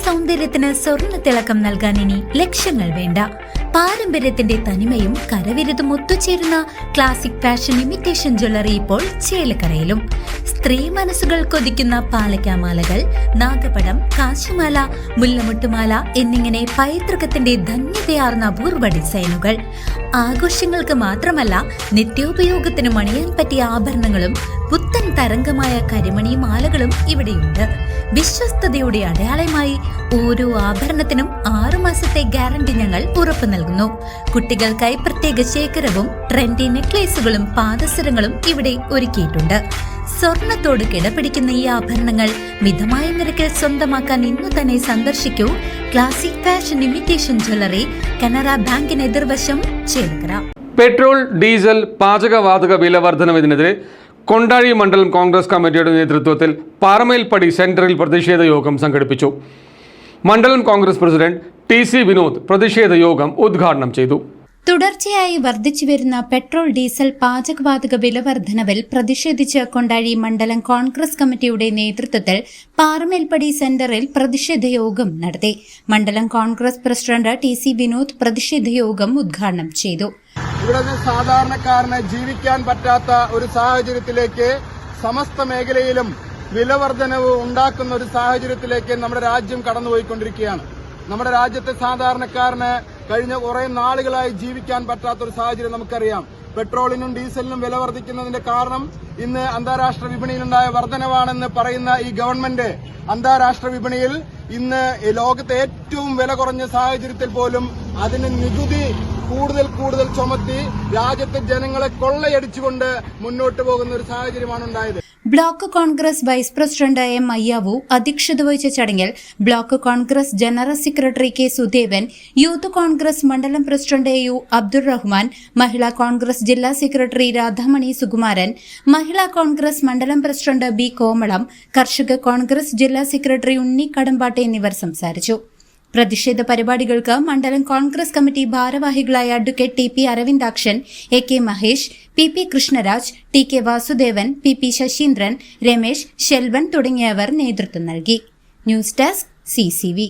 സൗന്ദര്യത്തിന് സ്വർണ്ണ തിളക്കം നൽകാൻ ഇനി ലക്ഷങ്ങൾ വേണ്ട. പാരമ്പര്യത്തിന്റെ തനിമയും കരവിരുതും ഒത്തുചേരുന്ന ക്ലാസിക് ഫാഷൻ ഇമിറ്റേഷൻ ജ്വല്ലറി ഇപ്പോൾ ചേലക്കരയിലും. സ്ത്രീ മനസ്സുകൾ കൊതിക്കുന്ന പാലക്കാമാലകൾ, നാഗപടം, കാശിമാല, മുല്ലമുട്ടുമാല എന്നിങ്ങനെ പൈതൃകത്തിന്റെ ധന്യതയാർന്ന അപൂർവ ഡിസൈനുകൾ. ആഘോഷങ്ങൾക്ക് മാത്രമല്ല, നിത്യോപയോഗത്തിന് മണിയാൻ പറ്റിയ ആഭരണങ്ങളും പുത്തൻ തരംഗമായ കരിമണി മാലകളും ഇവിടെയുണ്ട്. വിശ്വസ്തയുടെ അടയാളമായി ഓരോ ആഭരണത്തിനും 6 മാസത്തെ ഗ്യാരണ്ടി ഞങ്ങൾ ഉറപ്പു നൽകുന്നു. കുട്ടികൾക്കായി പ്രത്യേക ശേഖരവും ട്രെൻഡി നെക്ലേസുകളും പാദസരങ്ങളും ഇവിടെ ഒരുക്കിയിട്ടുണ്ട്. സ്വർണത്തോട് കിടപിടിക്കുന്ന ഈ ആഭരണങ്ങൾ മിതമായ നിരക്കിൽ സ്വന്തമാക്കാൻ ഇന്നു തന്നെ സന്ദർശിക്കൂ classic fashion imitation jewellery, Canara ബാങ്കിന് എതിർവശം, ചേലക്കര. പെട്രോൾ, ഡീസൽ, പാചകവാതക വില വർധനവിനെതിരെ കൊണ്ടാഴി മണ്ഡലം കോൺഗ്രസ് കമ്മിറ്റിയുടെ നേതൃത്വത്തിൽ പാറമേൽപ്പടി സെന്ററിൽ പ്രതിഷേധ യോഗം സംഘടിപ്പിച്ചു. മണ്ഡലം കോൺഗ്രസ് പ്രസിഡന്റ് TC വിനോദ് പ്രതിഷേധ യോഗം ഉദ്ഘാടനം ചെയ്തു. തുടർച്ചയായി വർദ്ധിച്ചുവരുന്ന പെട്രോൾ, ഡീസൽ, പാചകവാതക വില വർധനവിൽ പ്രതിഷേധിച്ച് കൊണ്ടാഴി മണ്ഡലം കോൺഗ്രസ് കമ്മിറ്റിയുടെ നേതൃത്വത്തിൽ പാറമേൽപ്പടി സെന്ററിൽ പ്രതിഷേധ യോഗം നടത്തി. മണ്ഡലം കോൺഗ്രസ് പ്രസിഡന്റ് TC വിനോദ് പ്രതിഷേധ യോഗം ഉദ്ഘാടനം ചെയ്തു. ഇവിടെ സാധാരണക്കാരന് ജീവിക്കാൻ പറ്റാത്ത ഒരു സാഹചര്യത്തിലേക്ക്, സമസ്ത മേഖലയിലും വില വർധനവ് ഉണ്ടാക്കുന്ന ഒരു സാഹചര്യത്തിലേക്ക് നമ്മുടെ രാജ്യം കടന്നുപോയിക്കൊണ്ടിരിക്കുകയാണ്. നമ്മുടെ രാജ്യത്തെ സാധാരണക്കാരന് കഴിഞ്ഞ കുറെ നാളുകളായി ജീവിക്കാൻ പറ്റാത്ത ഒരു സാഹചര്യം നമുക്കറിയാം. പെട്രോളിനും ഡീസലിനും വില വർദ്ധിക്കുന്നതിന്റെ കാരണം ഇന്ന് അന്താരാഷ്ട്ര വിപണിയിലുണ്ടായ വർധനവാണെന്ന് പറയുന്ന ഈ ഗവൺമെന്റ് അന്താരാഷ്ട്ര വിപണിയിൽ ഇന്ന് ലോകത്തെ ഏറ്റവും വില കുറഞ്ഞ സാഹചര്യത്തിൽ പോലും അതിന് നികുതി കൂടുതൽ ചുമത്തി രാജ്യത്തെ ജനങ്ങളെ കൊള്ളയടിച്ചുകൊണ്ട് മുന്നോട്ട് പോകുന്ന ഒരു സാഹചര്യമാണ് ഉണ്ടായത്. Block Congress vice president M. Ayyavu അധ്യക്ഷത വഹിച്ച ചടങ്ങിൽ block Congress general secretary K. Sudevan, youth Congress മണ്ഡലം president AU Abdurahman, Mahila Congress ജില്ലാ സെക്രട്ടറി രാധാമണി സുകുമാരൻ, മഹിളാ കോൺഗ്രസ് മണ്ഡലം പ്രസിഡന്റ് B. കോമളം, കർഷക കോൺഗ്രസ് ജില്ലാ സെക്രട്ടറി ഉണ്ണി കടമ്പാട്ട് എന്നിവർ സംസാരിച്ചു. പ്രതിഷേധ പരിപാടികൾക്ക് മണ്ഡലം കോൺഗ്രസ് കമ്മിറ്റി ഭാരവാഹികളായ advocate TP Aravindakshan, AK. Mahesh, PP. Krishnaraj, TK. Vasudevan, PP. Saseendran, Ramesh, Selvan തുടങ്ങിയവർ നേതൃത്വം നൽകി. News desk CCV.